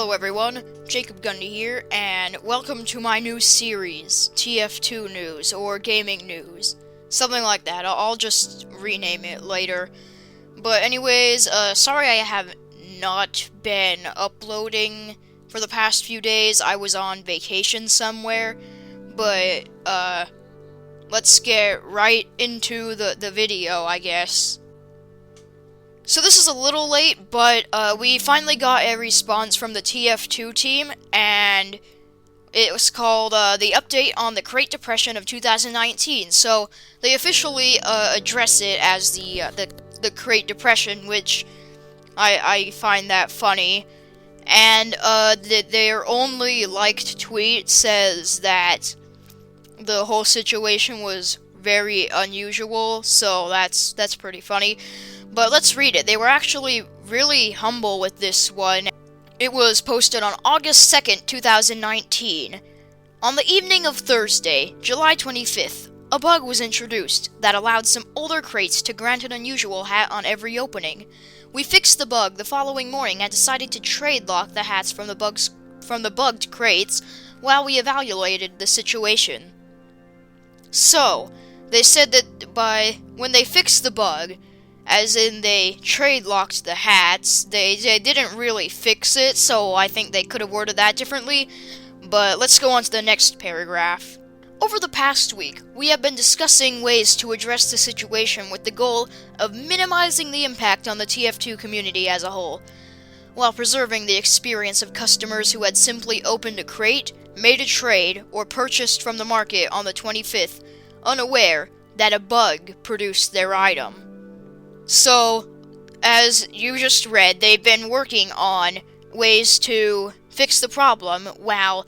Hello everyone, Jacob Gundy here, and welcome to my new series, TF2 News, or Gaming News. Something like that, I'll just rename it later. But anyways, sorry I have not been uploading for the past few days. I was on vacation somewhere, but, let's get right into the video, I guess. So this is a little late, but we finally got a response from the TF2 team, and it was called the update on the Great Depression of 2019. So they officially address it as the Great Depression, which I find that funny. And their only liked tweet says that the whole situation was very unusual, so that's pretty funny. But let's read it. They were actually really humble with this one. It was posted on August 2nd, 2019. On the evening of Thursday, July 25th, a bug was introduced that allowed some older crates to grant an unusual hat on every opening. We fixed the bug the following morning and decided to trade lock the hats from the bugged crates while we evaluated the situation. So, they said that when they fixed the bug, as in they trade-locked the hats, they didn't really fix it, so I think they could have worded that differently. But let's go on to the next paragraph. Over the past week, we have been discussing ways to address the situation with the goal of minimizing the impact on the TF2 community as a whole, while preserving the experience of customers who had simply opened a crate, made a trade, or purchased from the market on the 25th, unaware that a bug produced their item. So, as you just read, they've been working on ways to fix the problem while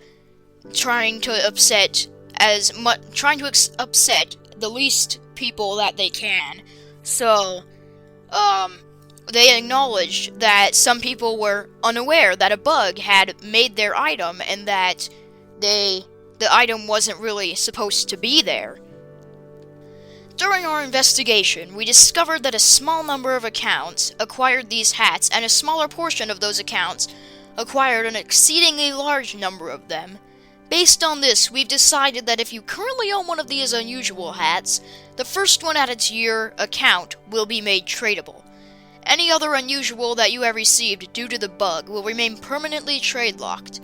trying to upset the least people that they can. So, they acknowledged that some people were unaware that a bug had made their item and that the item wasn't really supposed to be there. During our investigation, we discovered that a small number of accounts acquired these hats, and a smaller portion of those accounts acquired an exceedingly large number of them. Based on this, we've decided that if you currently own one of these unusual hats, the first one added to your account will be made tradable. Any other unusual that you have received due to the bug will remain permanently trade-locked.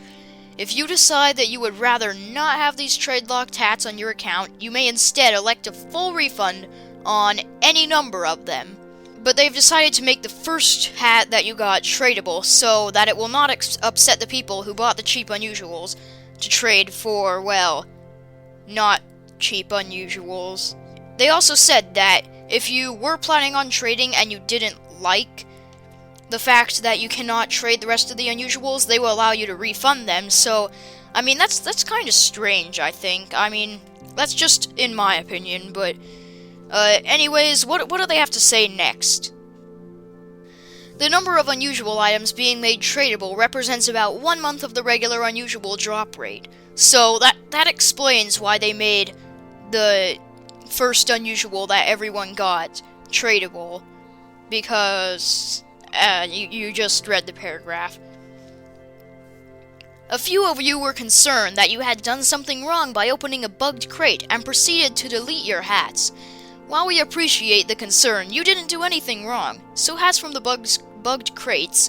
If you decide that you would rather not have these trade-locked hats on your account, you may instead elect a full refund on any number of them. But they've decided to make the first hat that you got tradable so that it will not upset the people who bought the cheap unusuals to trade for, well, not cheap unusuals. They also said that if you were planning on trading and you didn't like the fact that you cannot trade the rest of the unusuals, they will allow you to refund them. So, I mean, that's kind of strange, I think. I mean, that's just in my opinion, but anyways, what do they have to say next? The number of unusual items being made tradable represents about 1 month of the regular unusual drop rate. So that explains why they made the first unusual that everyone got tradable, because you just read the paragraph. A few of you were concerned that you had done something wrong by opening a bugged crate and proceeded to delete your hats. While we appreciate the concern, you didn't do anything wrong, so hats from the bugged crates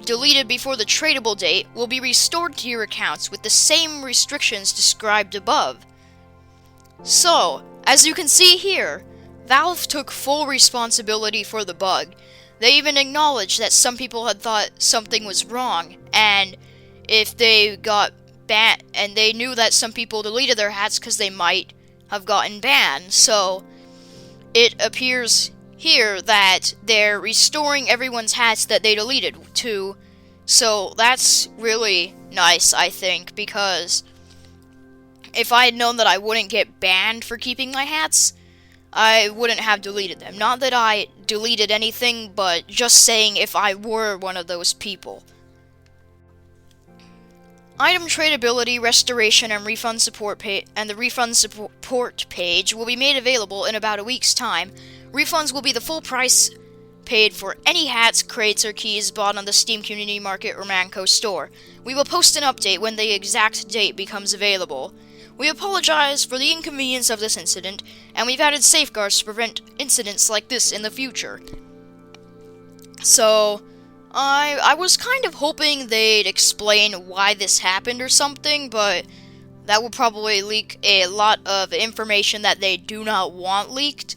deleted before the tradable date will be restored to your accounts with the same restrictions described above. So, as you can see here, Valve took full responsibility for the bug. They even acknowledged that some people had thought something was wrong, and if they got banned, and they knew that some people deleted their hats because they might have gotten banned. So it appears here that they're restoring everyone's hats that they deleted to. So that's really nice, I think, because if I had known that I wouldn't get banned for keeping my hats, I wouldn't have deleted them. Not that I deleted anything, but just saying if I were one of those people. Item tradability, restoration, and refund support the refund support page will be made available in about a week's time. Refunds will be the full price paid for any hats, crates, or keys bought on the Steam Community Market or Manco store. We will post an update when the exact date becomes available. We apologize for the inconvenience of this incident, and we've added safeguards to prevent incidents like this in the future. So, I was kind of hoping they'd explain why this happened or something, but that would probably leak a lot of information that they do not want leaked.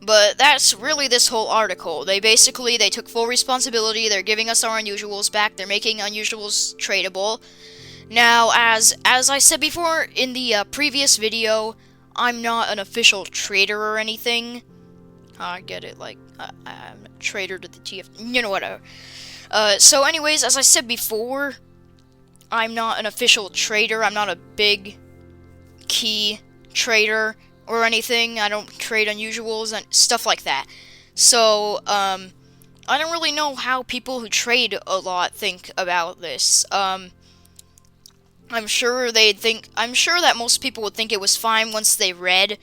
But that's really this whole article. They took full responsibility. They're giving us our unusuals back. They're making unusuals tradable. Now, as I said before in the previous video, I'm not an official trader or anything. I get it, like, I'm a trader to the TF... You know, whatever. So anyways, as I said before, I'm not an official trader. I'm not a big key trader or anything. I don't trade unusuals and stuff like that. So, I don't really know how people who trade a lot think about this. I'm sure that most people would think it was fine once they read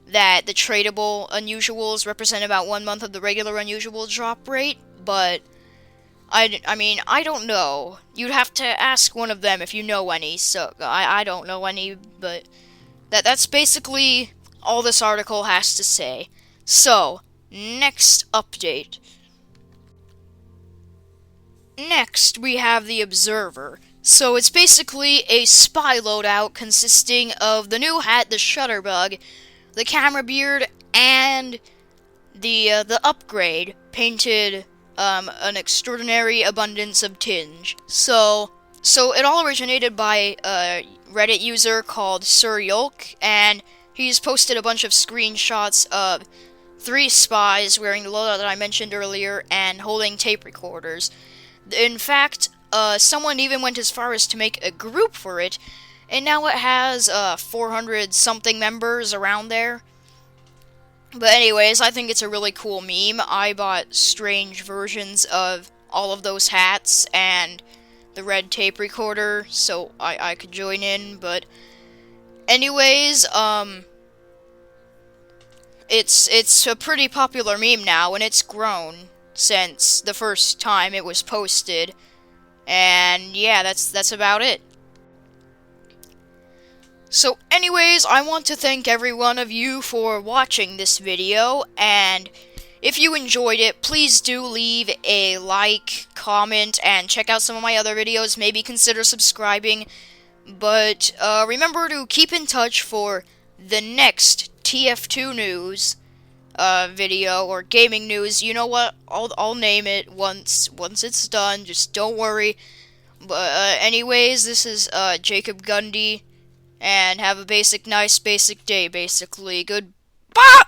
that the tradable unusuals represent about 1 month of the regular unusual drop rate, but I mean, I don't know. You'd have to ask one of them if you know any, so I don't know any, but that's basically all this article has to say. So, next update. Next, we have the Observer. So it's basically a spy loadout consisting of the new hat, the Shutterbug, the Camera Beard, and the upgrade, painted an extraordinary abundance of tinge. So it all originated by a Reddit user called Sir Yolk, and he's posted a bunch of screenshots of 3 spies wearing the loadout that I mentioned earlier and holding tape recorders. In fact, someone even went as far as to make a group for it, and now it has 400-something members around there. But anyways, I think it's a really cool meme. I bought strange versions of all of those hats and the red tape recorder, so I could join in, but anyways, it's a pretty popular meme now, and it's grown since the first time it was posted. And yeah, that's about it. So anyways, I want to thank every one of you for watching this video, and if you enjoyed it, please do leave a like, comment, and check out some of my other videos. Maybe consider subscribing. But remember to keep in touch for the next TF2 news video or gaming news. You know what? I'll name it once it's done. Just don't worry. But anyways, this is Jacob Gundy, and have a nice basic day. Basically, goodbye.